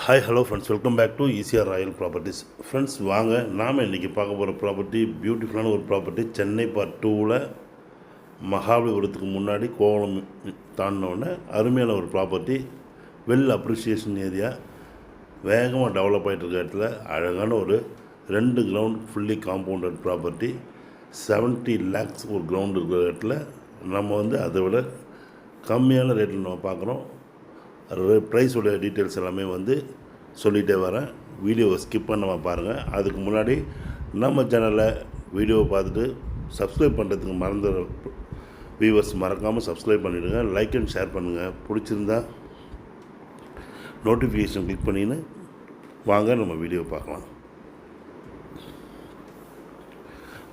Hi hello friends, welcome back to ECR royal properties. Friends வாங்க, நாம் இன்றைக்கி பார்க்க போகிற ப்ராப்பர்ட்டி பியூட்டிஃபுல்லான ஒரு ப்ராப்பர்ட்டி. சென்னை பார்ட் 2ல் மகாபலிபுரத்துக்கு முன்னாடி கோவளம் தாண்டினோடனே அருமையான ஒரு ப்ராப்பர்ட்டி. வெல் அப்ரிஷியேஷன் ஏரியா, வேகமாக டெவலப் ஆகிட்டு இருக்க இடத்துல அழகான ஒரு 2 ground fully compounded property. 70 lakhs ஒரு கிரவுண்ட் இருக்கிற இடத்துல நம்ம அதை விட கம்மியான ரேட்டில் நம்ம பார்க்குறோம். ப்ரைஸோடைய டீட்டெயில்ஸ் எல்லாமே சொல்லிகிட்டே வரேன். வீடியோவை ஸ்கிப் பண்ணாமல் பாருங்கள். அதுக்கு முன்னாடி நம்ம சேனலில் வீடியோவை பார்த்துட்டு சப்ஸ்கிரைப் பண்ணுறதுக்கு மறந்த வியூவர்ஸ் மறக்காமல் சப்ஸ்கிரைப் பண்ணிவிடுங்க. லைக் அண்ட் ஷேர் பண்ணுங்கள். பிடிச்சிருந்தா நோட்டிஃபிகேஷன் கிளிக் பண்ணின்னு வாங்க நம்ம வீடியோ பார்க்கலாம்.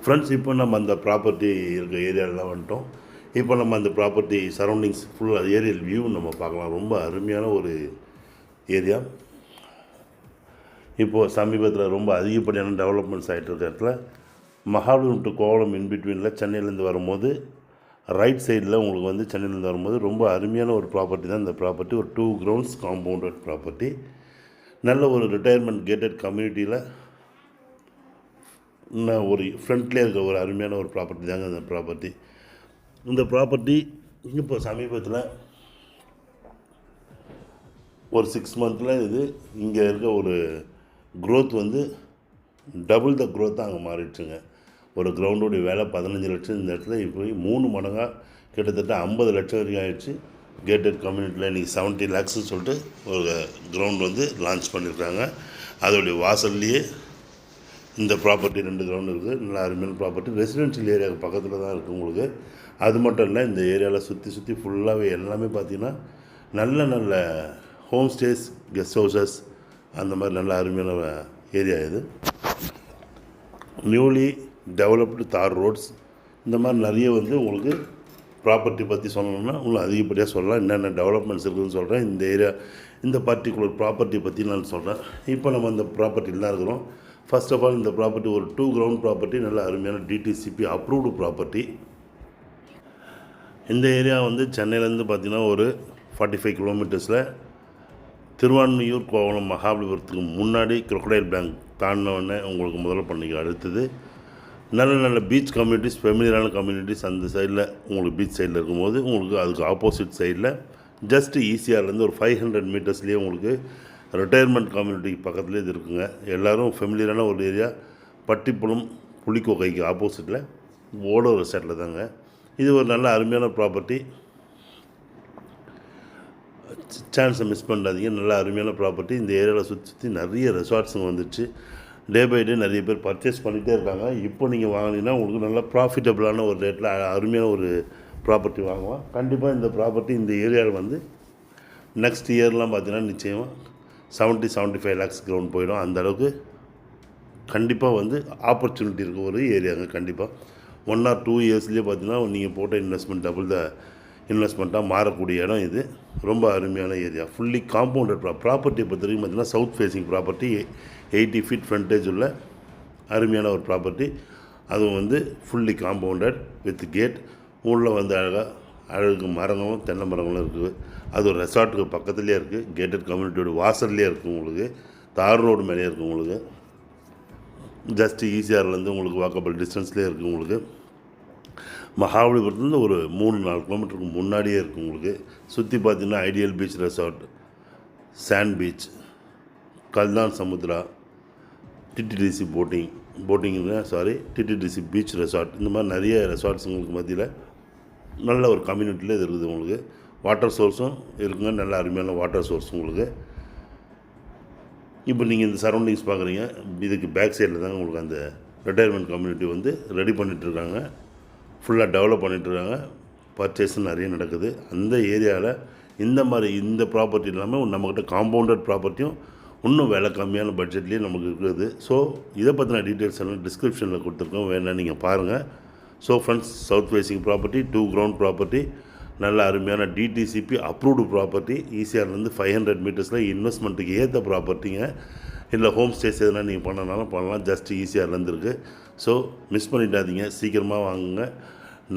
ஃப்ரெண்ட்ஸ், இப்போ நம்ம அந்த ப்ராப்பர்ட்டி இருக்க ஏரியாலலாம் வந்துட்டோம். இப்போ நம்ம அந்த ப்ராப்பர்ட்டி சரௌண்டிங்ஸ் ஃபுல்லாக ஏரியல் வியூ நம்ம பார்க்கலாம். ரொம்ப அருமையான ஒரு ஏரியா. இப்போது சமீபத்தில் ரொம்ப அதிகப்படியான டெவலப்மெண்ட்ஸ் ஆகிட்டு இருக்க இடத்துல மகாபலிபுரம் டு கோவளம் இன்பிட்வீனில் சென்னையிலேருந்து வரும்போது ரைட் சைடில் உங்களுக்கு சென்னையிலேருந்து வரும்போது ரொம்ப அருமையான ஒரு ப்ராப்பர்ட்டி தான் இந்த ப்ராப்பர்ட்டி. ஒரு 2 grounds காம்பவுண்டட் ப்ராப்பர்ட்டி. நல்ல ஒரு ரிட்டையர்மெண்ட் கேட்டட் கம்யூனிட்டியில் ஒரு ஃப்ரண்ட்லேயே இருக்க ஒரு அருமையான ஒரு ப்ராப்பர்ட்டி தாங்க இந்த ப்ராப்பர்ட்டி. இந்த ப்ராப்பர்ட்டி இப்போ சமீபத்தில் ஒரு 6 months இது இங்கே இருக்க ஒரு க்ரோத் டபுள் த க்ரோத்தாக அங்கே மாறிடுச்சுங்க. ஒரு கிரவுண்டோடைய வேலை 15 லட்சம், இந்த இடத்துல இப்போ 3 மடங்காக கிட்டத்தட்ட 50 லட்சம் வரைக்கும் ஆகிடுச்சு. கேட்டட் கம்யூனிட்டியில் இன்றைக்கி 70 lakhsன்னு சொல்லிட்டு ஒரு கிரவுண்ட் லான்ச் பண்ணியிருக்காங்க. அதோடைய வாசல்லையே இந்த ப்ராப்பர்ட்டி 2 கிரவுண்ட் இருக்குது. நல்ல அருமையான ப்ராப்பர்ட்டி. ரெசிடென்ஷியல் ஏரியாவுக்கு பக்கத்தில் தான் இருக்குது உங்களுக்கு. அது மட்டும் இல்லை, இந்த ஏரியாவில் சுற்றி ஃபுல்லாகவே எல்லாமே பார்த்திங்கன்னா நல்ல நல்ல ஹோம் ஸ்டேஸ், கெஸ்ட் ஹவுசஸ், அந்த மாதிரி நல்ல அருமையான ஏரியா இது. நியூலி டெவலப்டு தார் ரோட்ஸ், இந்த மாதிரி நிறைய உங்களுக்கு ப்ராப்பர்ட்டி பற்றி சொல்லணும்னா உங்களுக்கு அதிகப்படியாக சொல்லலாம். என்னென்ன டெவலப்மெண்ட்ஸ் இருக்குதுன்னு சொல்கிறேன். இந்த ஏரியா, இந்த பர்டிகுலர் ப்ராப்பர்ட்டி பற்றி நான் சொல்கிறேன். இப்போ நம்ம அந்த ப்ராப்பர்ட்டியில் தான் இருக்கிறோம். ஃபர்ஸ்ட் ஆஃப் ஆல், இந்த ப்ராப்பர்ட்டி ஒரு 2 ground ப்ராப்பர்ட்டி. நல்ல அருமையான டிடிசிபி அப்ரூவ்டு ப்ராப்பர்ட்டி. இந்த ஏரியா சென்னையிலேருந்து பார்த்திங்கன்னா ஒரு 45 kilometers திருவான்மியூர் கோவளம் மகாபலிபுரத்துக்கு முன்னாடி crocodile பேங்க் தாண்டினோடனே உங்களுக்கு முதல்ல பண்ணிக்க. அடுத்தது நல்ல நல்ல பீச் கம்யூனிட்டிஸ், ஃபெமிலியரான கம்யூனிட்டிஸ் அந்த சைடில் உங்களுக்கு பீச் சைடில் இருக்கும்போது உங்களுக்கு அதுக்கு ஆப்போசிட் சைடில் ஜஸ்ட் ஈசிஆர்லேருந்து ஒரு 500 meters உங்களுக்கு ரிட்டையர்மெண்ட் கம்யூனிட்டிக்கு பக்கத்துலேயே இது இருக்குங்க. எல்லோரும் ஃபெமிலியரான ஒரு ஏரியா. பட்டிப்புலம் புலிக்கோகைக்கு ஆப்போசிட்டில் ஓடோ ரெசார்ட்டில் தாங்க. இது ஒரு நல்ல அருமையான ப்ராப்பர்ட்டி. சான்ஸை மிஸ் பண்ணாதீங்க. நல்ல அருமையான ப்ராப்பர்ட்டி. இந்த ஏரியாவில் சுற்றி நிறைய ரெசார்ட்ஸுங்க வந்துடுச்சு. டே பை டே நிறைய பேர் பர்ச்சேஸ் பண்ணிகிட்டே இருக்காங்க. இப்போ நீங்கள் வாங்கினீங்கன்னா உங்களுக்கு நல்லா ப்ராஃபிட்டபுளான ஒரு ரேட்டில் அருமையான ஒரு ப்ராப்பர்ட்டி வாங்கலாம். கண்டிப்பாக இந்த ப்ராப்பர்ட்டி இந்த ஏரியாவில் நெக்ஸ்ட் இயர்லாம் பார்த்தீங்கன்னா நிச்சயமாக 70-75 lakhs கிரவுண்ட் போயிடும். அந்தளவுக்கு கண்டிப்பாக ஆப்பர்ச்சுனிட்டி இருக்க ஒரு ஏரியாங்க. கண்டிப்பாக 1 or 2 yearsலேயே பார்த்தீங்கன்னா நீங்கள் போட்ட இன்வெஸ்ட்மெண்ட் டபுள் த இன்வெஸ்ட்மெண்ட்டாக மாறக்கூடிய இடம் இது. ரொம்ப அருமையான ஏரியா. ஃபுல்லி காம்பவுண்டட் ப்ராப்பர்ட்டியை பொறுத்த வரைக்கும் பார்த்தீங்கன்னா south facing property. 80 feet frontage உள்ள அருமையான ஒரு ப்ராப்பர்ட்டி. அதுவும் ஃபுல்லி காம்பவுண்டட் வித் கேட். உள்ளே அழகு மரங்களும் தென்னை மரங்களும் இருக்குது. அது ஒரு ரெசார்ட்டுக்கு பக்கத்துலேயே இருக்குது. கேட்டட் கம்யூனிட்டியோட வாசல்லே இருக்குது. உங்களுக்கு தார் ரோடு மேலேயே இருக்குது. உங்களுக்கு ஜஸ்ட் ஈசிஆர்லேருந்து உங்களுக்கு வாக்கபிள் டிஸ்டன்ஸ்லேயே இருக்குது. உங்களுக்கு மகாபலிபுரத்துலேருந்து ஒரு 3-4 kilometer முன்னாடியே இருக்குது. உங்களுக்கு சுற்றி பார்த்தீங்கன்னா ideal beach resort, sand beach, Kaldan Samudra, TTDC TTDC beach resort, இந்த மாதிரி நிறைய ரெசார்ட்ஸ் உங்களுக்கு மத்தியில் நல்ல ஒரு கம்யூனிட்டியில் இது இருக்குது. உங்களுக்கு வாட்டர் சோர்ஸும் இருக்குங்க. நல்ல அருமையான வாட்டர் சோர்ஸ் உங்களுக்கு. இப்போ நீங்கள் இந்த சரௌண்டிங்ஸ் பார்க்குறீங்க. இதுக்கு பேக் சைடில் தாங்க உங்களுக்கு அந்த ரிட்டையர்மெண்ட் கம்யூனிட்டி ரெடி பண்ணிகிட்ருக்காங்க. ஃபுல்லாக டெவலப் பண்ணிகிட்ருக்காங்க. பர்ச்சேஸும் நிறைய நடக்குது அந்த ஏரியாவில். இந்த ப்ராப்பர்ட்டி இல்லாமல் நம்மக்கிட்ட காம்பவுண்டட் ப்ராப்பர்ட்டியும் இன்னும் விலை கம்மியான பட்ஜெட்லேயே நமக்கு இருக்குது. ஸோ இதை பற்றின டீட்டெயில்ஸ் எல்லாம் டிஸ்கிரிப்ஷனில் கொடுத்துருக்கோம், வேணால் நீங்கள் பாருங்கள். So friends, south facing property, 2 ground property, நல்ல அருமையான டிடிசிபி அப்ரூவ்டு ப்ராப்பர்ட்டி. ஈசிஆர்லேருந்து 500 meters இன்வெஸ்ட்மெண்ட்டுக்கு ஏற்ற ப்ராப்பர்ட்டிங்க. இல்லை ஹோம் ஸ்டேஸ் எதுனா நீங்கள் பண்ணனாலும் பண்ணலாம். ஜஸ்ட் ஈசிஆர்லேருந்து இருக்குது. ஸோ மிஸ் பண்ணிடாதீங்க, சீக்கிரமாக வாங்குங்க.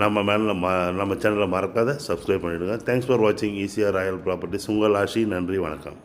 நம்ம சேனலை மறக்காத சப்ஸ்கிரைப் பண்ணிவிடுங்க. தேங்க்ஸ் ஃபார் வாட்சிங் ஈசிஆர் ராயல் ப்ராப்பர்ட்டிஸ். உங்கள் ஆஷி. நன்றி, வணக்கம்.